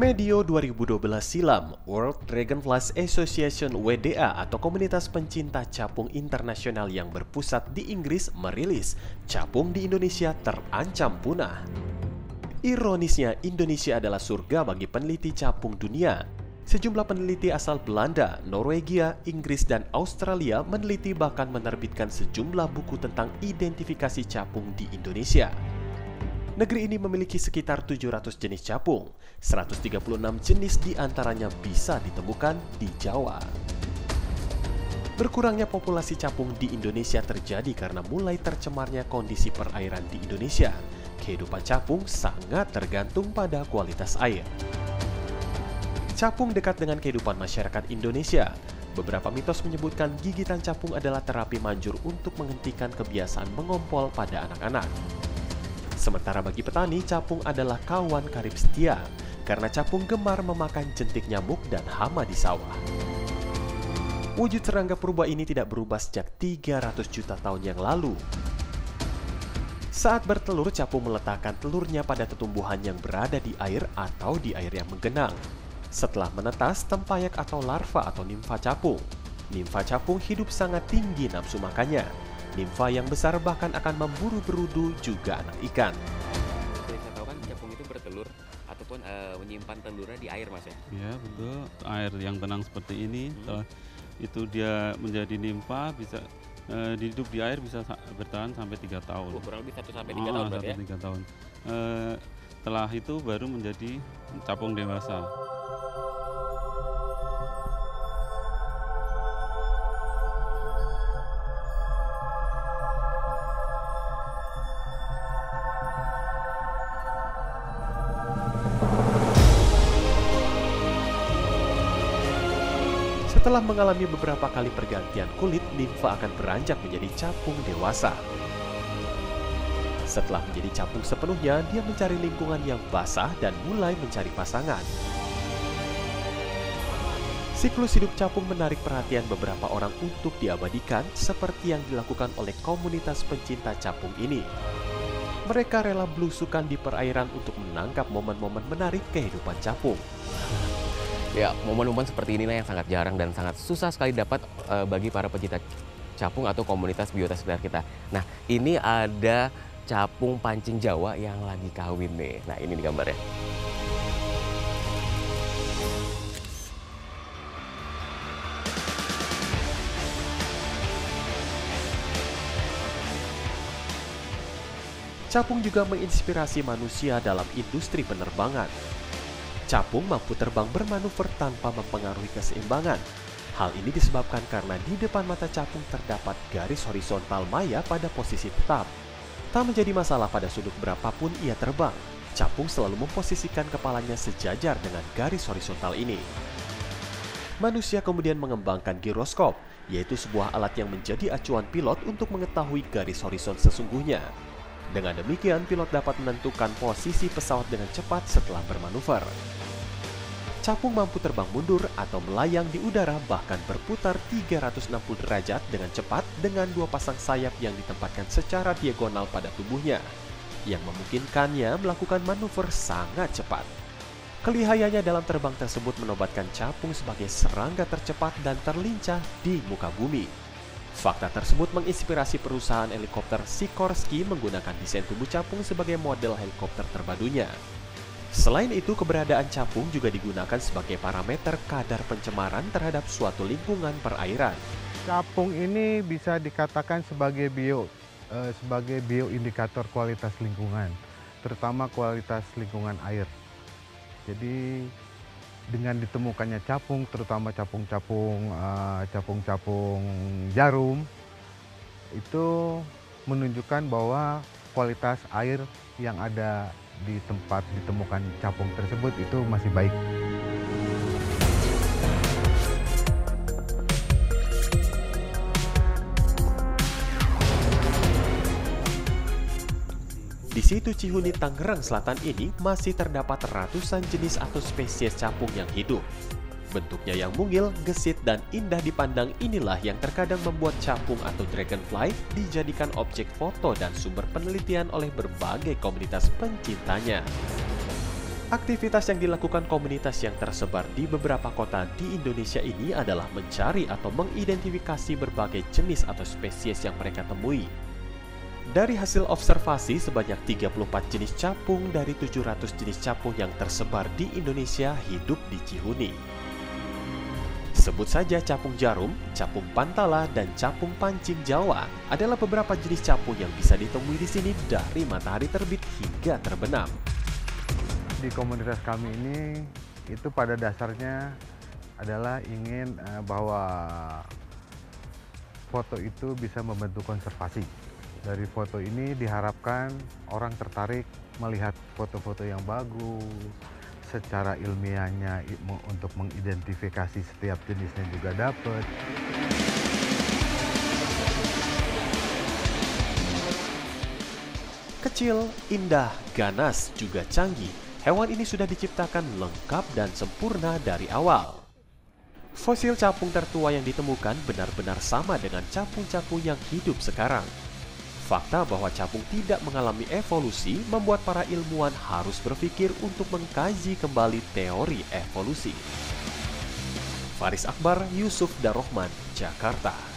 Medio 2012 silam, World Dragonflies Association WDA atau Komunitas Pencinta Capung Internasional yang berpusat di Inggris merilis capung di Indonesia terancam punah. Ironisnya, Indonesia adalah surga bagi peneliti capung dunia. Sejumlah peneliti asal Belanda, Norwegia, Inggris, dan Australia meneliti bahkan menerbitkan sejumlah buku tentang identifikasi capung di Indonesia. Negeri ini memiliki sekitar 700 jenis capung, 136 jenis diantaranya bisa ditemukan di Jawa. Berkurangnya populasi capung di Indonesia terjadi karena mulai tercemarnya kondisi perairan di Indonesia. Kehidupan capung sangat tergantung pada kualitas air. Capung dekat dengan kehidupan masyarakat Indonesia. Beberapa mitos menyebutkan gigitan capung adalah terapi manjur untuk menghentikan kebiasaan mengompol pada anak-anak. Sementara bagi petani, capung adalah kawan karib setia, karena capung gemar memakan jentik nyamuk dan hama di sawah. Wujud serangga purba ini tidak berubah sejak 300 juta tahun yang lalu. Saat bertelur, capung meletakkan telurnya pada tumbuhan yang berada di air atau di air yang menggenang. Setelah menetas, tempayak atau larva atau nimfa capung. Nimfa capung hidup sangat tinggi nafsu makannya. Nimfa yang besar bahkan akan memburu berudu juga anak ikan. Saya tahu kan capung itu bertelur ataupun menyimpan telurnya di air, Mas ya? Iya betul, air yang tenang seperti ini. Setelah itu dia menjadi nimfa, bisa hidup di air bisa bertahan sampai 3 tahun. Kurang lebih 1 sampai 3 tahun berarti ya? 3 tahun. Setelah itu baru menjadi capung dewasa. Setelah mengalami beberapa kali pergantian kulit, nimfa akan beranjak menjadi capung dewasa. Setelah menjadi capung sepenuhnya, dia mencari lingkungan yang basah dan mulai mencari pasangan. Siklus hidup capung menarik perhatian beberapa orang untuk diabadikan, seperti yang dilakukan oleh komunitas pencinta capung ini. Mereka rela belusukan di perairan untuk menangkap momen-momen menarik kehidupan capung. Ya, momen-momen seperti inilah yang sangat jarang dan sangat susah sekali dapat bagi para pecinta capung atau komunitas biota sekitar kita. Nah, ini ada capung pancing Jawa yang lagi kawin nih. Nah, ini nih gambarnya. Capung juga menginspirasi manusia dalam industri penerbangan. Capung mampu terbang bermanuver tanpa mempengaruhi keseimbangan. Hal ini disebabkan karena di depan mata capung terdapat garis horizontal maya pada posisi tetap. Tak menjadi masalah pada sudut berapapun ia terbang. Capung selalu memposisikan kepalanya sejajar dengan garis horizontal ini. Manusia kemudian mengembangkan giroskop, yaitu sebuah alat yang menjadi acuan pilot untuk mengetahui garis horizon sesungguhnya. Dengan demikian, pilot dapat menentukan posisi pesawat dengan cepat setelah bermanuver. Capung mampu terbang mundur atau melayang di udara, bahkan berputar 360 derajat dengan cepat dengan 2 pasang sayap yang ditempatkan secara diagonal pada tubuhnya, yang memungkinkannya melakukan manuver sangat cepat. Kelihayannya dalam terbang tersebut menobatkan capung sebagai serangga tercepat dan terlincah di muka bumi. Fakta tersebut menginspirasi perusahaan helikopter Sikorsky menggunakan desain tubuh capung sebagai model helikopter terbarunya. Selain itu, keberadaan capung juga digunakan sebagai parameter kadar pencemaran terhadap suatu lingkungan perairan. Capung ini bisa dikatakan sebagai bioindikator kualitas lingkungan, terutama kualitas lingkungan air. Jadi dengan ditemukannya capung, terutama capung-capung jarum, itu menunjukkan bahwa kualitas air yang ada di tempat ditemukan capung tersebut itu masih baik. Di situ Cihuni, Tangerang Selatan ini masih terdapat ratusan jenis atau spesies capung yang hidup. Bentuknya yang mungil, gesit, dan indah dipandang inilah yang terkadang membuat capung atau dragonfly dijadikan objek foto dan sumber penelitian oleh berbagai komunitas pencintanya. Aktivitas yang dilakukan komunitas yang tersebar di beberapa kota di Indonesia ini adalah mencari atau mengidentifikasi berbagai jenis atau spesies yang mereka temui. Dari hasil observasi, sebanyak 34 jenis capung dari 700 jenis capung yang tersebar di Indonesia hidup di Cihuni. Sebut saja capung jarum, capung pantala, dan capung pancing Jawa adalah beberapa jenis capung yang bisa ditemui di sini dari matahari terbit hingga terbenam. Di komunitas kami ini itu pada dasarnya adalah ingin bahwa foto itu bisa membentuk konservasi. Dari foto ini diharapkan orang tertarik melihat foto-foto yang bagus, secara ilmiahnya untuk mengidentifikasi setiap jenisnya juga dapat. Kecil, indah, ganas, juga canggih, hewan ini sudah diciptakan lengkap dan sempurna dari awal. Fosil capung tertua yang ditemukan benar-benar sama dengan capung-capung yang hidup sekarang. Fakta bahwa capung tidak mengalami evolusi membuat para ilmuwan harus berpikir untuk mengkaji kembali teori evolusi. Faris Akbar, Yusuf Darrohman, Jakarta.